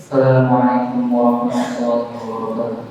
Assalamualaikum warahmatullahi wabarakatuh.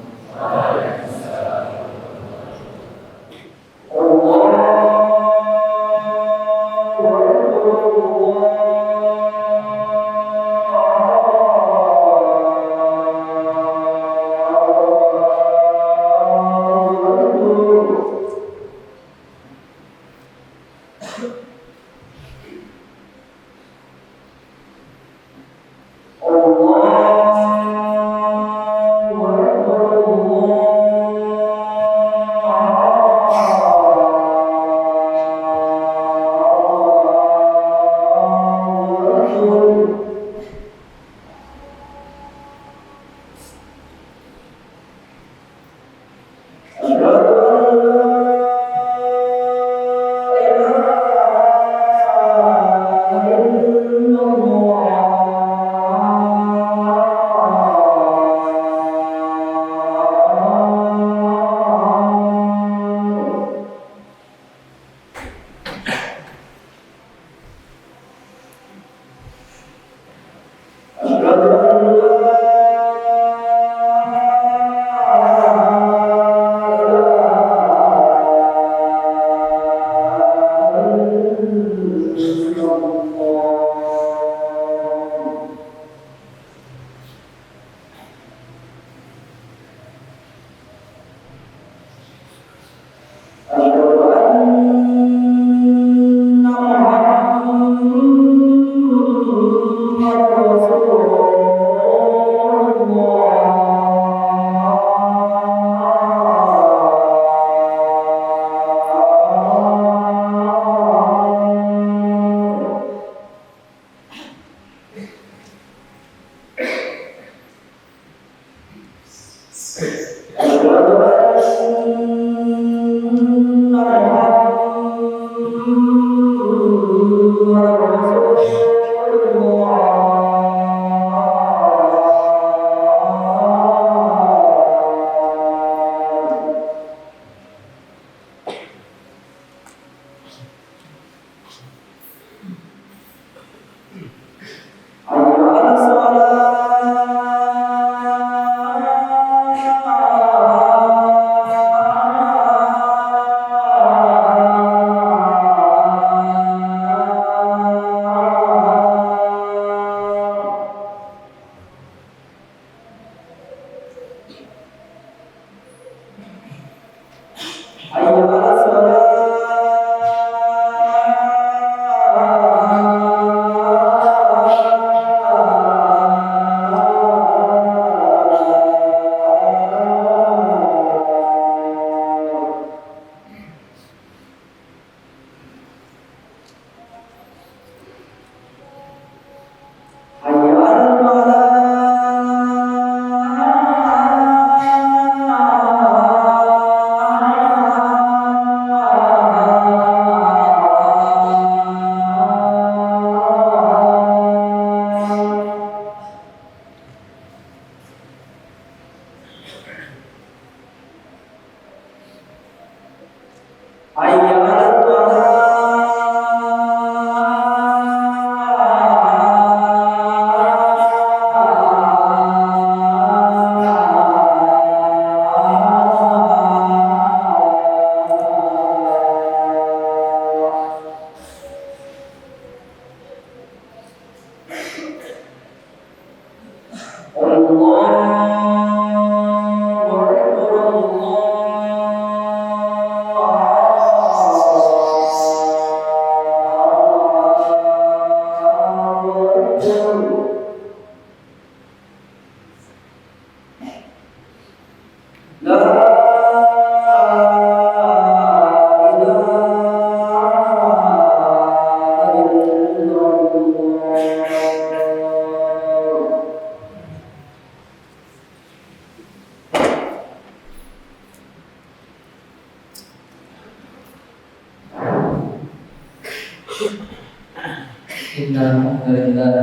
Innalhamdulillah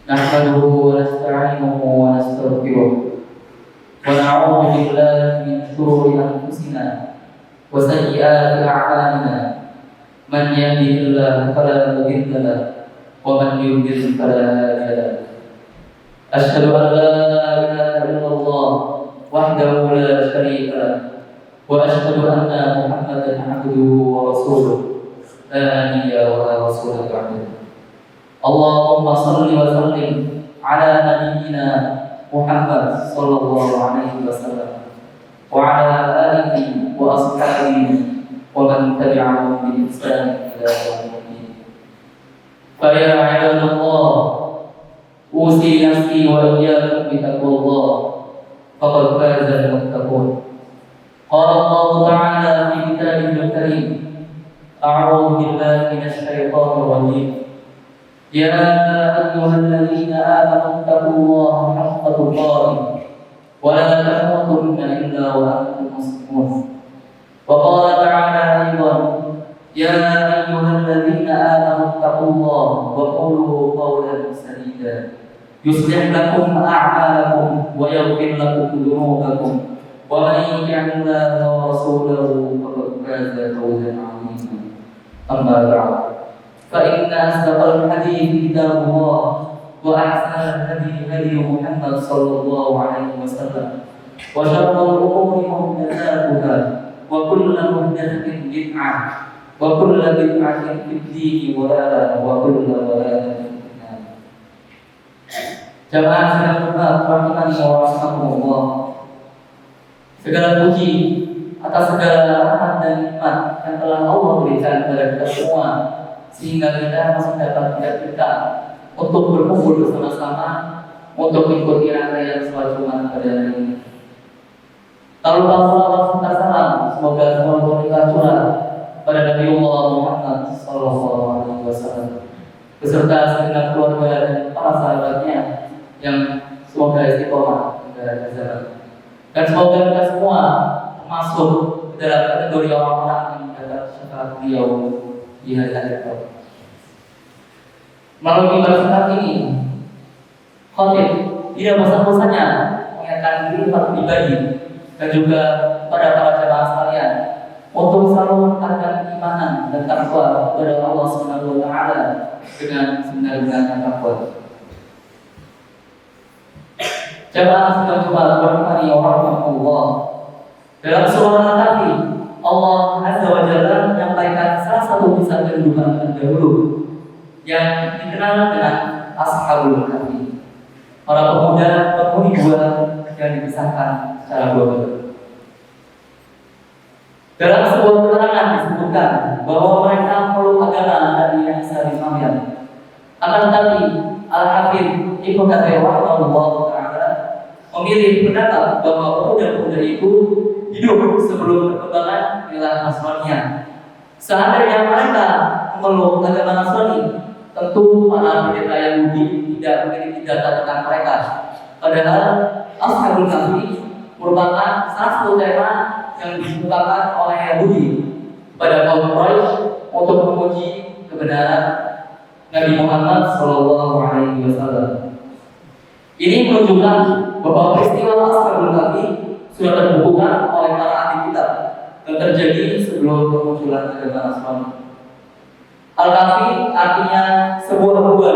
nahmaduhu wa nasta'inuhu wa nastaghfiruh wa na'udzu billahi min shururi anfusina wa sayyiati a'malina man yahdihillahu fala mudilla lahu wa man yudlil fala hadiya lahu أشهد أن لا إله إلا الله وحده لا شريك له وأشهد أن محمدا عبده ورسوله لا نبي ولا رسول بعده. اللهم صل وسلم على نبينا محمد صلى الله عليه وسلم وعلى آله وأصحابه ومن تبعهم بإحسان إلى يوم الدين. فيا عباد الله، أوصي نفسي وإياكم بتقوى الله فقد فاز المتقون. قال الله تعالى في كتابه الكريم: أعوذ بالله من الشيطان الرجيم. يا أيها الذين آمنوا اتقوا الله حق تقاته ولا تموتن إلا وأنتم مسلمون. وقال تعالى أيضا: يا أيها الذين آمنوا اتقوا الله وقولوا قولا سديدا يصلح لكم أعمالكم ويغفر لكم ذنوبكم ومن يطع الله ورسوله فقد فاز فوزا عظيما. أما بعد، فإن أصدق الحديث كتاب الله وأحسن الهدي هدي محمد صلى الله عليه وسلم وشر الأمور محدثاتها وكل محدثة بدعة وكل بدعة في الدين ضلالة وكل ضلالة في النار. Jamaah sekalian rahimani wa rahimakumullah. Segala puji atas segala rahmat dan nikmat yang telah Allah berikan kepada kita semua, sehingga kita masih dapat kita untuk berkumpul bersama-sama untuk mengikuti rangkaian sholat Jumat pada hari ini. Lalu salawat serta salam semoga semua berlimpah curah pada Nabi Muhammad sallallahu alaihi wasallam beserta segenap keluarga dan para sahabatnya yang semoga istiqomah hingga zaman. Dan semoga kita semua masuk dalam kategori orang-orang yang mendapat syafaat beliau di hari akhirat. Melalui ibadah ini, khotib tidak bosan-bosannya mengingatkan diri pribadi dan juga pada para jemaah sekalian untuk selalu meningkatkan keimanan dan takwa kepada Allah Subhanahu wa taala dengan sebenar-benarnya takwa. Jemaah sekalian rahimani wa rahimakumullah. Dalam surah Al-Kahfi, Allah Azza wa Jalla menyampaikan salah satu kisah kehidupan terdahulu yang dikenal dengan Ashabul Kahfi, para pemuda penghuni gua yang dipisahkan secara global. Dalam sebuah keterangan disebutkan bahwa mereka memeluk agama Nabi Isa bin Maryam. Akan tetapi Al-Hafidz Ibnu Katsir rahimahullah taala memilih pendapat bahwa pemuda-pemuda itu hidup sebelum perkembangan wilayah Nasraniyah. Seandainya mereka memeluk agama Nasrani, tentu para pendeta Yahudi tidak memiliki data tentang mereka. Padahal Ashabul Kahfi merupakan salah satu tema yang dikemukakan oleh Yahudi pada kaum Quraisy untuk memuji kebenaran Nabi Muhammad Sallallahu Alaihi Wasallam. Ini menunjukkan bahwa peristiwa Ashabul Kahfi sudah terbukukan oleh para ahli kitab dan terjadi sebelum kemunculan agama Nasrani. Al-Kahfi artinya sebuah gua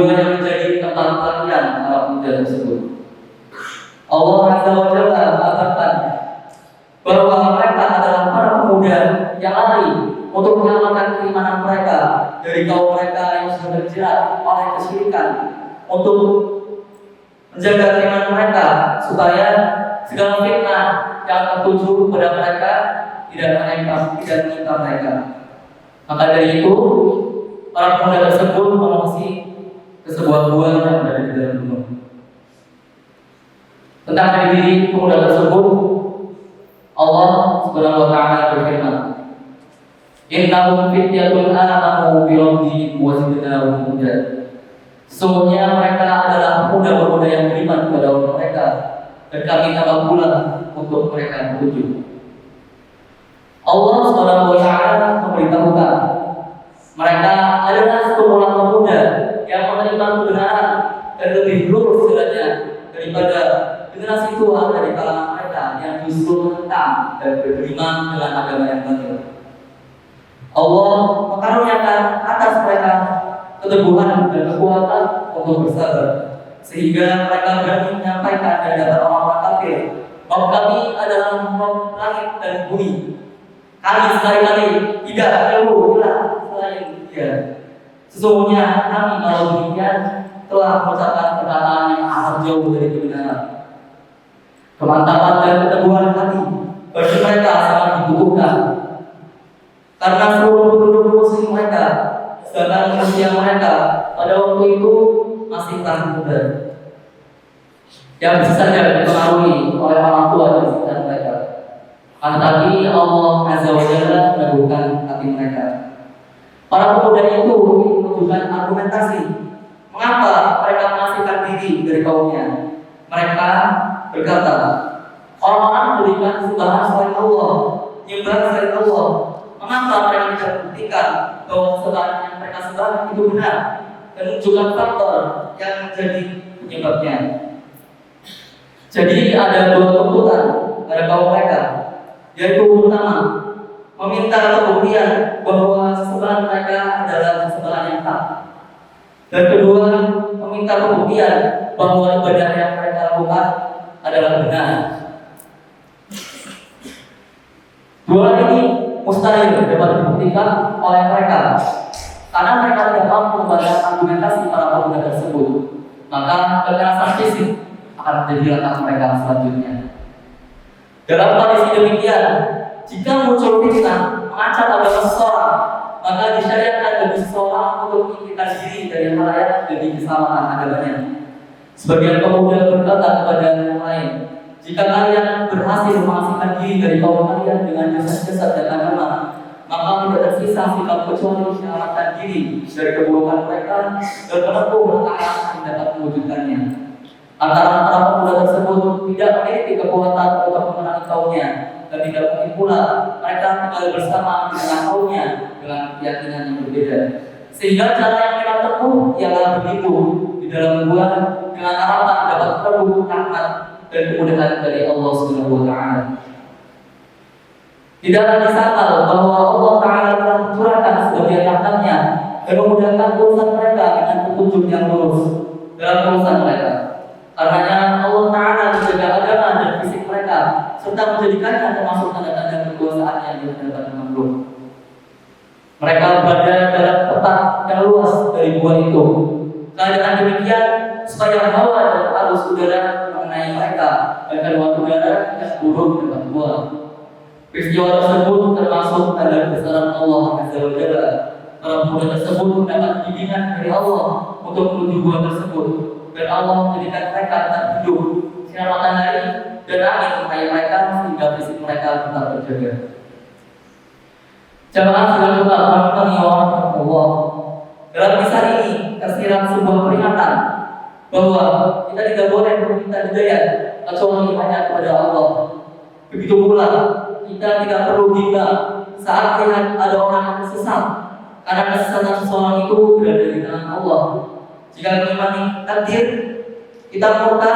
yang menjadi tempat pelarian para pemuda tersebut. Allah Azza wa Jalla mengatakan bahwa mereka adalah para pemuda yang lari untuk menyelamatkan keimanan mereka dari kaum mereka yang sudah terjerat oleh kesyirikan, untuk menjaga keimanan mereka supaya segala fitnah yang tertuju kepada mereka tidak menimpa mereka. Maka dari itu, para pemuda tersebut mengungsi ke sebuah gua yang berada di dalam gunung. Tentang diri pemuda tersebut, Allah Subhanahu wa taala berfirman, "Innahum fityatun amanu bi rabbihim wa zidnahum huda." Sesungguhnya mereka adalah pemuda-pemuda yang beriman kepada Allah mereka, dan kami tambah pula untuk mereka petunjuk. Allah Subhanahu wa taala memberitahukan mereka adalah sekumpulan pemuda yang menerima kebenaran dan lebih lurus jalannya daripada generasi tua dari kalangan mereka yang justru menentang dan beriman dengan agama yang batil. Allah mengaruniakan atas mereka keteguhan dan kekuatan untuk bersabar, sehingga mereka berani menyampaikan di hadapan orang-orang kafir, Rob kami adalah Rob langit dan bumi. Kami sekali-kali tidak hilang selain Dia. Sesungguhnya kami kalau demikian telah mengucapkan perkataan yang amat jauh dari kebenaran. Kemantapan dan keteguhan hati bagi mereka sangat dibutuhkan, karena seluruh penduduk muslim mereka, sedangkan usia mereka pada waktu itu masih sangat muda, yang bisa saja dipengaruhi oleh orang tua di sekitar mereka. Tetapi Allah Azza wa Jalla meneguhkan hati mereka. Para pemuda itu menunjukkan argumentasi mengapa mereka mengasingkan diri dari kaumnya. Mereka berkata, orang-orang berikan sembahan selain Allah, nyembah selain Allah. Mengapa mereka tidak membuktikan bahwa sembahan yang mereka sembah itu benar dan menunjukkan faktor yang menjadi penyebabnya? Jadi ada dua tuntutan pada kaum mereka, yaitu pertama, meminta pembuktian bahwa sembahan mereka adalah sembahan yang hak, dan kedua, meminta pembuktian bahwa ibadah yang mereka lakukan adalah benar. Dua ini mustahil dapat dibuktikan oleh mereka, karena mereka tidak mampu membalas argumentasi para pemuda tersebut. Maka kekerasan fisik akan menjadi langkah mereka selanjutnya. Dalam kondisi demikian, jika muncul fitnah mengancam agama seseorang, maka disyariatkan bagi seseorang untuk menyingkirkan diri dari halayak demi keselamatan agamanya. Sebagian pemuda berkata kepada yang lain, jika kalian berhasil mengasingkan diri dari kaum kalian dengan jasad-jasad dan agama, maka tidak tersisa sikap kecuali menyelamatkan diri dari keburukan mereka dan menempuh langkah yang dapat mewujudkannya. Antara para pemuda tersebut tidak memiliki kekuatan untuk memenangi kaumnya, dan tidak mungkin pula mereka tinggal bersama dengan kaumnya dengan keyakinan yang berbeda. Sehingga cara yang mereka tempuh ialah begitu di dalam gua dengan harapan dapat merebut rahmat dan kemudahan dari Allah Subhanahu wa Ta'ala. Tidaklah disangkal bahwa Allah Ta'ala telah mencurahkan sebagian rahmatnya dan memudahkan urusan mereka dengan petunjuk yang lurus dalam urusan mereka. Karenanya Allah Ta'ala menjaga agama dan fisik mereka serta menjadikannya termasuk tanda-tanda kekuasaannya di hadapan makhluk. Mereka berada dalam petak yang luas dari gua itu. Keadaan demikian supaya hawa dan arus udara mengenai mereka dan keluar udara yang buruk dalam gua. Peristiwa tersebut termasuk tanda kebesaran Allah Azza wa Jalla. Para pemuda tersebut mendapat bimbingan dari Allah untuk menuju gua tersebut, dan Allah menjadikan mereka tetap hidup, sinar matahari dan angin mengenai mereka sehingga fisik mereka tetap terjaga. Jamaah sedang tetap rahimani wa rahmatullah. Dalam kisah ini tersirat sebuah peringatan bahwa kita tidak boleh meminta hidayah kecuali hanya kepada Allah. Begitu pula kita tidak perlu bimbang saat lihat ada orang yang sesat, karena kesesatan seseorang itu berada di tangan Allah. Jika mengimani takdir, kita murka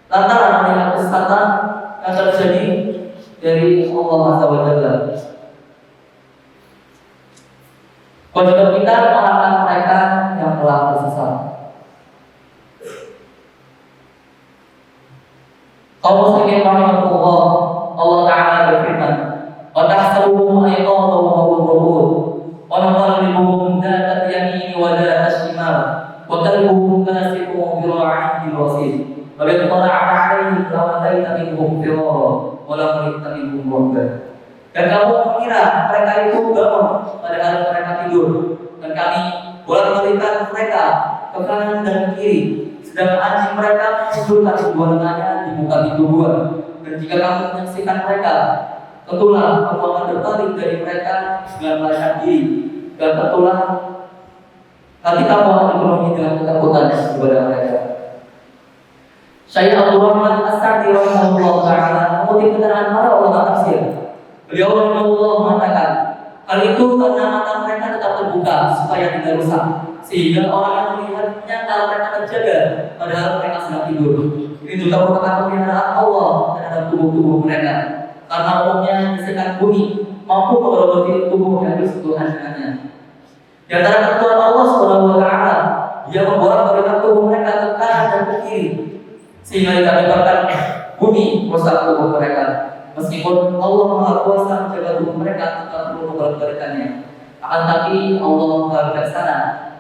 lantaran melihat kesesatan yang terjadi dari Allah Azza wa Jalla. Kewajiban kita mengarahkan mereka yang telah tersesat. Kaum muslimin rahimahullah, Allah Ta'ala berfirman, wa tahsabuhum ayqadhan wa hum ruqud, wa nuqallibuhum dzata al-yamin wa dzata al-shimal, wa qalbuhum basitun dhira'ihi bil-wasid, wa in tala'ta 'alaihim lawallayta minhum firara wa lam yalta minhum ru'ban. Dan kamu mengira mereka itu bangun padahal mereka tidur, dan kami bolak-balikan mereka ke kanan dan kiri, sedang anjing mereka menundukkan kedua lengannya di muka pintu gua. Dan jika kamu menyaksikan mereka, tentulah kamu akan berpaling dari mereka dengan melarikan diri, dan tentulah hati kamu akan dipenuhi dengan ketakutan kepada mereka. Syekh Abdul Rahman As-Sa'di rahimahullah ta'ala mengutip keterangan para ulama tafsir. Beliau rahimahullah mengatakan, hal itu karena mata mereka tetap terbuka supaya tidak rusak, sehingga orang yang melihat menyangka mereka terjaga padahal mereka sedang tidur. Ini juga merupakan pemeliharaan Allah terhadap tubuh-tubuh mereka, karena umumnya gesekan bumi mampu mengerogoti tubuh yang bersentuhan dengannya. Di antara ketentuan Allah Subhanahu wa Ta'ala, Dia membolak-balikan tubuh mereka ke sendiri, sehingga dikarenakan bumi rusak tubuh mereka. Meskipun Allah Maha Kuasa menjaga tubuh mereka tetap perlu memperhatikannya. Akan tapi Allah Maha Bijaksana,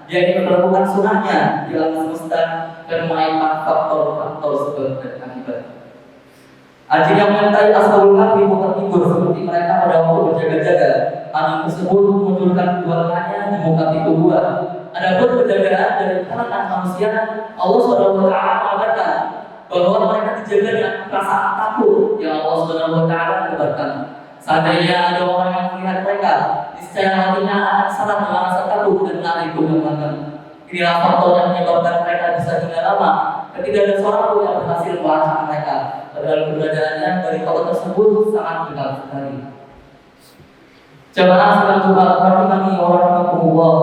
Dia ingin melakukan sunnahnya di alam semesta dan mengaitkan faktor-faktor sebab dan akibat. Ajin yang menyertai ashabul kahfi bukan tidur seperti mereka pada waktu berjaga-jaga. Angin tersebut memunculkan kedua lengannya di muka pintu gua. Adapun penjagaan dari kalangan manusia, Allah Subhanahu wa taala mengabarkan bahwa mereka dijaga dengan perasaan takut yang Allah Subhanahu wa taala kabarkan. Seandainya ada orang yang melihat mereka, niscaya hatinya akan sangat dengan rasa takut dan lari ke belakang. Inilah faktor yang menyebabkan mereka bisa tinggal lama dan tidak ada seorang pun yang berhasil melacak mereka. Padahal keberadaannya dari kota tersebut sangat dekat sekali. Jamaah salat Jumat rahimani wa rahimakumullah.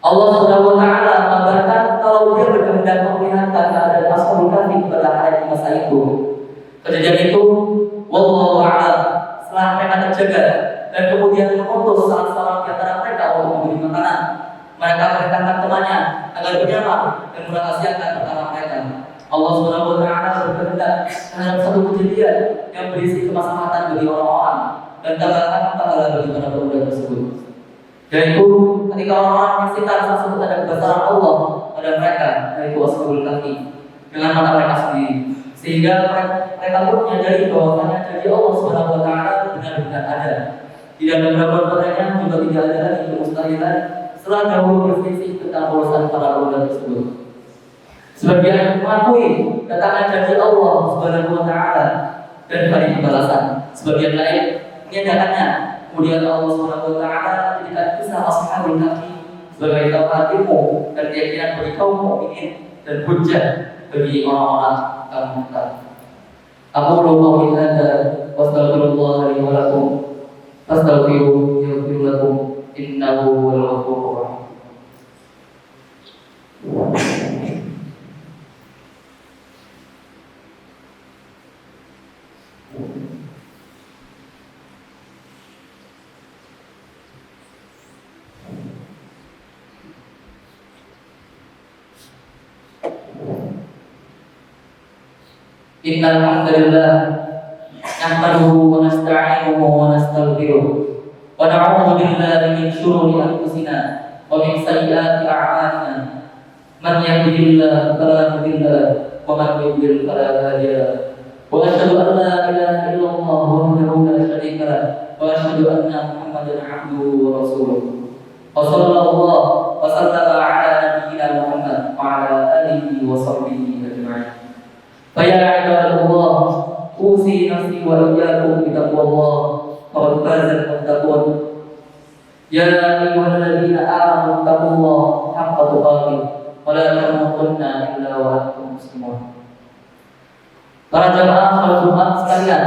Allah Subhanahu wa taala mengabarkan kalau Dia berkehendak memperlihatkan keadaan ashabul kahfi pada hari masa itu. Kejadian itu wallahu a'lam, setelah mereka terjaga dan kemudian mengutus salah seorang di antara mereka untuk memberi makanan. Mereka merintahkan temannya agar berjamak dan merahasiakan perkara mereka. Allah Subhanahu wa taala berkehendak terhadap satu kejadian yang berisi kemaslahatan bagi orang-orang dan tambahan pahala bagi para pemuda tersebut. Yaitu ketika orang-orang menyaksikan sesuatu tanda kebesaran Allah pada mereka, yaitu ashabul kahfi, dengan mata mereka sendiri, sehingga mereka pun menyadari bahwasanya janji Allah Subhanahu wa taala benar-benar ada. Tidak ada keraguan padanya, juga tidak ada lagi kemustahilan setelah dahulu berselisih tentang urusan para pemuda tersebut. Sebagian mengakui datangnya janji Allah Subhanahu wa taala dan hari pembalasan. Sebagian lain menyatakannya. Kemudian Allah Subhanahu wa taala menjadikan kisah ashabul kahfi sebagai tauhid ilmu dan keyakinan bagi kaum mukminin dan hujjah bagi orang-orang kaum mukmin. Aku qawli hadza wa astaghfirullah li wa lakum. Astaghfiru yaghfir lakum innahu huwal ghafurur rahim. Innal hamdalillah nahmaduhu wa nasta'inuhu wa nastaghfiruh wa na'udzu billahi min shururi anfusina wa min sayyiati a'malina. Man yahdihillahu fala mudilla lahu wa man yudlil fala hadiya lahu. Wa asyhadu an la ilaha illallah wahdahu la syarika lahu wa asyhadu anna Muhammadan 'abduhu wa rasuluh. Wa sallallahu wa sallama 'ala nabiyyina Muhammad wa 'ala alihi wa sahbihi ajma'in. Faya ibadallah, usi nafsi wa iyyakum bittaqwallah, faqad fazal muttaqun. Ya ayyuhalladzina amanu taqullaha haqqa tuqatih wa la tamutunna illa wa antum muslimun. Para jamaah salat Jumat sekalian,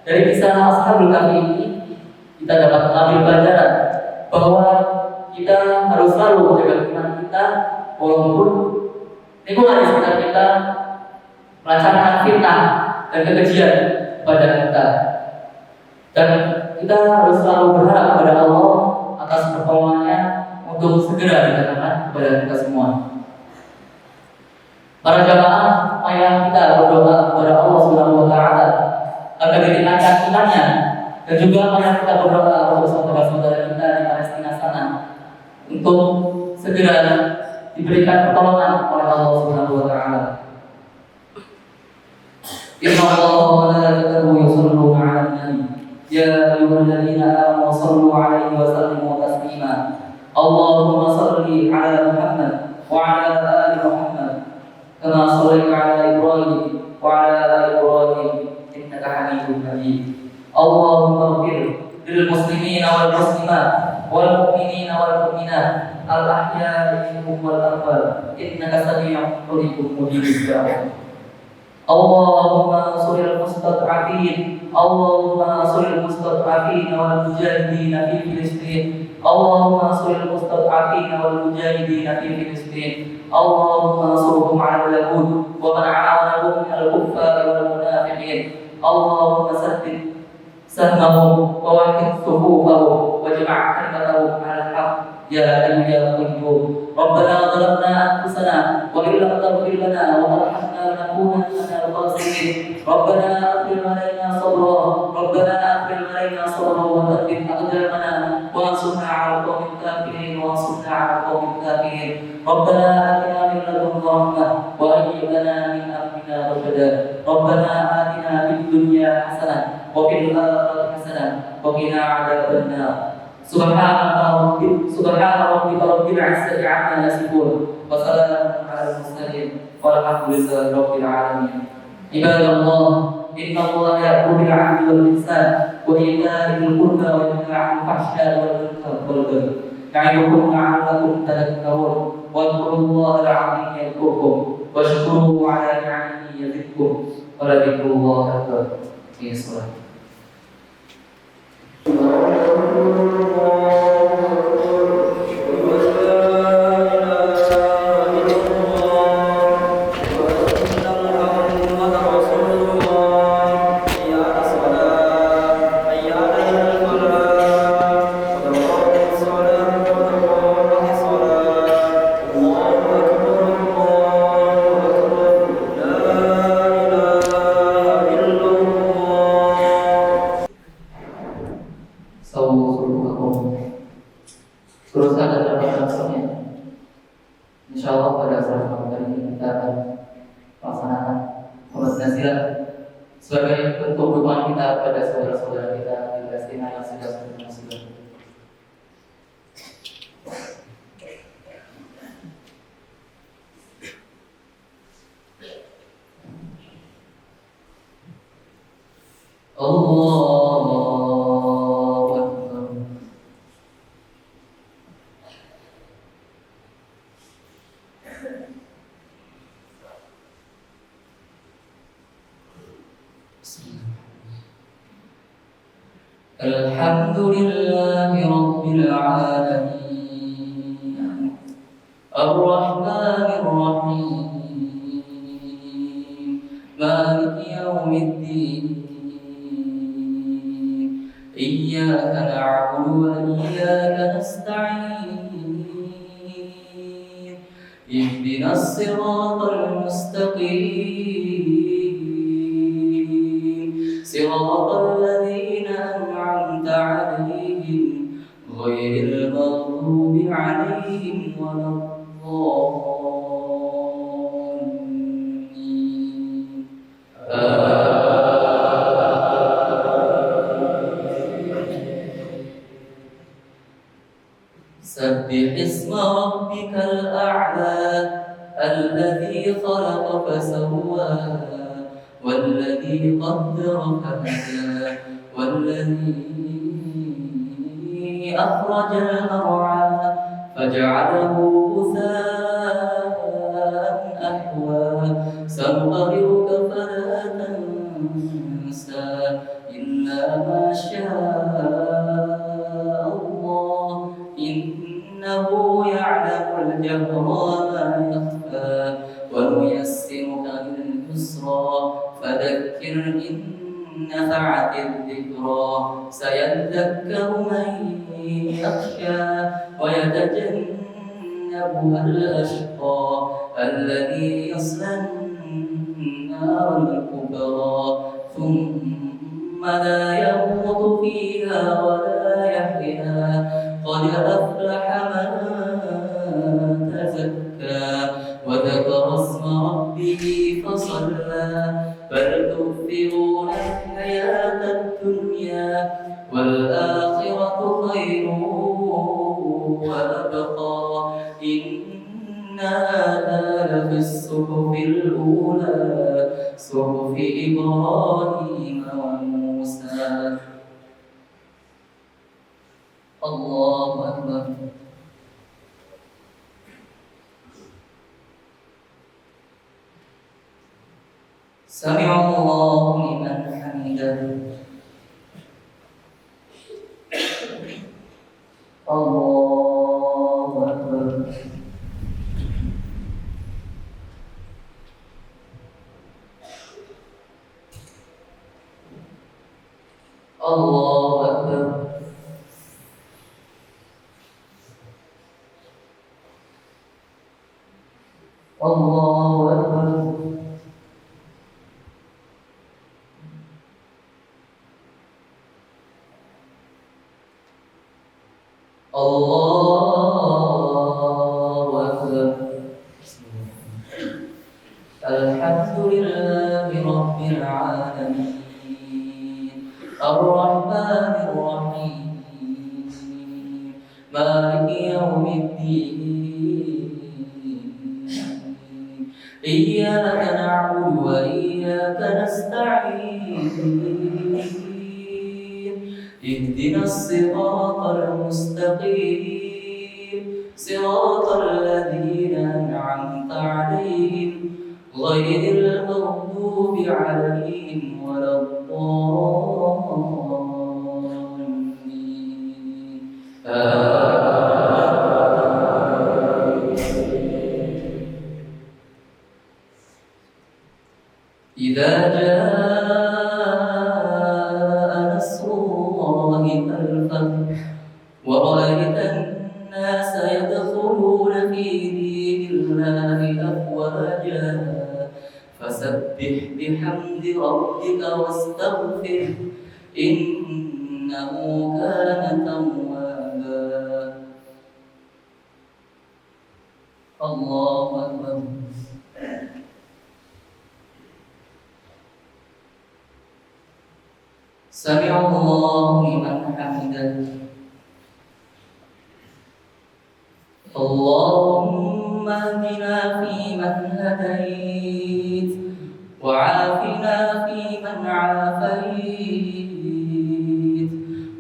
dari kisah ashabul kahfi ini kita dapat mengambil pelajaran bahwa kita harus selalu menjaga iman kita walaupun lingkungan di sekitar kita melancarkan fitnah dan kekejian pada kita, dan kita harus selalu berharap kepada Allah atas pertolongannya untuk segera didatangkan kepada kita semua. Para jamaah, marilah kita berdoa kepada Allah Subhanahu wa taala agar ditingkatkan imannya, dan juga marilah kita berdoa untuk saudara-saudara kita di Palestina sana untuk segera diberikan pertolongan oleh Allah Subhanahu wa taala. Inna Allah wa malaikatahu yusholluna 'alan nabi ya ayyuhalladzina amanu shallu 'alaihi wa sallimu taslima. Allahumma shalli 'ala Muhammad wa 'ala ali Muhammad kama shallaita 'ala Ibrahim wa 'ala ali Ibrahim innaka Hamidum Majid. Allahumma ighfir lil muslimina wal muslimat wal mu'minina wal mu'minat al ahya'i minhum wal amwat innaka sami'un qaribun mujibud da'wah. Allahumma suril mustad'afin, Allahumma suril mustad'afin wal mujahidin fi Filistin, Allahumma suril mustad'afin wal mujahidin fi Filistin, Allahumma surhum 'ala al-yahud wa man 'awanahum min al-kuffar wal munafiqin, Allahumma saddid sahmahum wa wahid suhufahum wa jama' kalimatahum 'ala al-haqq ya hayyu ya qayyum. Rabbana zalamna anfusana wa وإن لم تغفر لنا وترحمنا لنكونن من الخاسرين ربنا أفرغ علينا صبرا وثبت أقدامنا وانصرنا على القوم الكافرين ربنا آتنا من لدنك رحمة وهيئ لنا من أمرنا رشدا ربنا آتنا في الدنيا حسنة وفي الآخرة حسنة وقنا عذاب النار سبحان ربك رب العزة عما يصفون وسلام على المرسلين والحمد لله رب العالمين عباد الله إن الله يأمر بالعدل والإحسان وإيتاء ذي القربى وينهى عن الفحشاء والمنكر والبغي يعظكم لعلكم تذكرون واذكروا الله العظيم يذكركم واشكروه على نعمه يزدكم ولذكر الله أكبر في الصلاة. Terus ada dalam insya Allah pada saat kali ini kita akan melaksanakan sholat nasihat sebagai bentuk dukungan kita pada saudara-saudara kita di Palestina yang sedang bermusibah. Alhamdulillahi Rabbil Alamin Ar-Rahmanir Rahim Maliki Yawmiddin Iyyaka na'budu wa iyyaka nasta'in Ihdinas siratal mustaqim Siratal ladzina أنعمت عليهم غير المغضوب عليهم ولا الضالين سبح اسم ربك الأعلى الذي خلق فسوى والذي قدر فهدى والذي أخرج المرعى فجعله غثاء أحوى سنقرئك فلا تنسى إلا ما شاء الله إنه يعلم الجهر وما يخفى ونيسرك لليسرى فذكر إن نفعت الذكرى سيذكر من يخشى ويتجنبها الأشقى الذي يصلى النار الكبرى ثم لا يموت فيها ولا يحيا قد أفلح من تزكى وذكر اسم ربه فصلى بل تؤثرون الحياة الدنيا والآخرة خير وأبقى إن هذا لفي الصحف الأولى صحف إبراهيم وموسى الله أكبر سمع الله لمن حمده الله أكبر الله أكبر الله أكبر. الله أكبر. الحمد لله رب العالمين الرحمن الرحيم مالك يوم الدين إياك نعبد وإياك نستعين اهدنا الصراط المستقيم صراط الذين أنعمت عليهم غير المغضوب عليهم ولا الضالين. إذا جاء نصر الله والفتح ورأيت الناس يدخلون في دين الله أفواجا فسبح بحمد ربك واستغفره إنه كان توابا. الله أكبر. سمع الله لمن حمده. اللهم اهدنا فيمن هديت وعافنا فيمن عافيت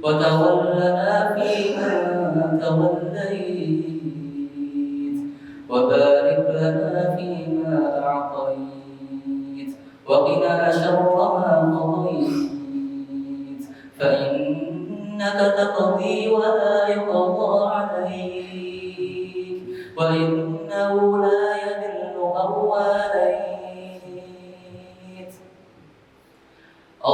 وتولنا فيمن توليت وبارك لنا فيما أعطيت وقنا شر ما قضيت فإنك تقضي ولا يقضى عليك وإنه لا يذل من واليت.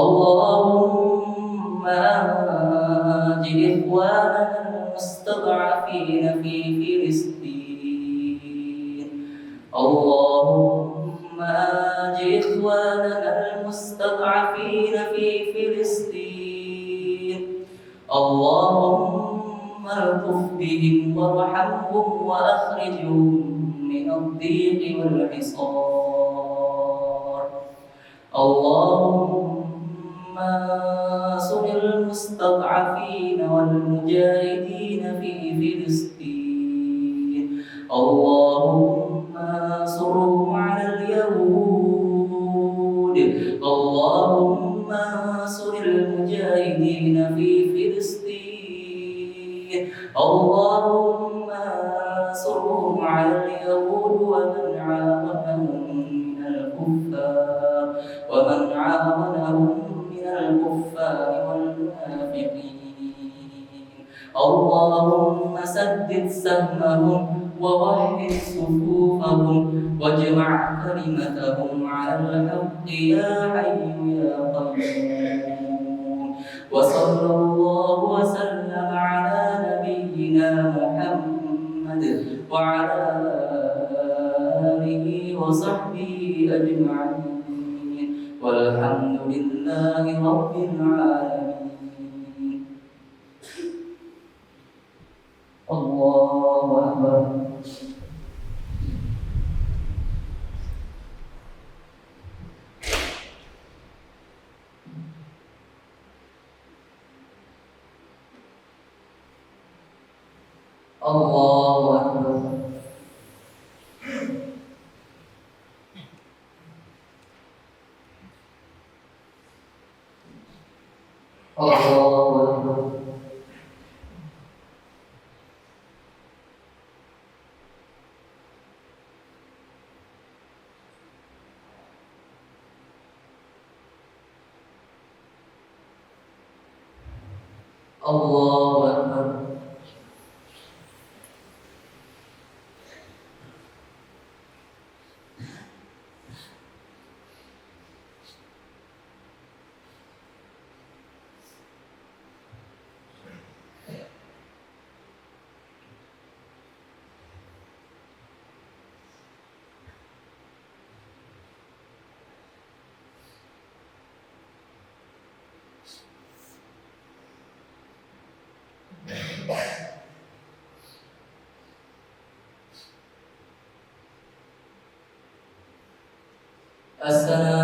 اللهم أنجِ إخواننا المستضعفين في فلسطين. اللهم أنجِ إخواننا المستضعفين في فلسطين. اللهم الطف بهم وارحمهم وأخرجهم من الضيق والحصار. اللهم انصر المستضعفين والمجاهدين في فلسطين. اللهم انصرهم على اليهود. اللهم انصر المجاهدين في فلسطين. اللهم انصرهم على اليهود ومن عاونهم من الكفار والمنافقين. اللهم سدد سهمهم ووحد صفوفهم واجمع كلمتهم على الحق يا حي يا قيوم. وصلى الله وسلم على نبينا محمد وعلى آله وصحبه أجمعين والحمد لله رب العالمين. الله أكبر. الله أكبر. الله أكبر. الله أكبر. السلام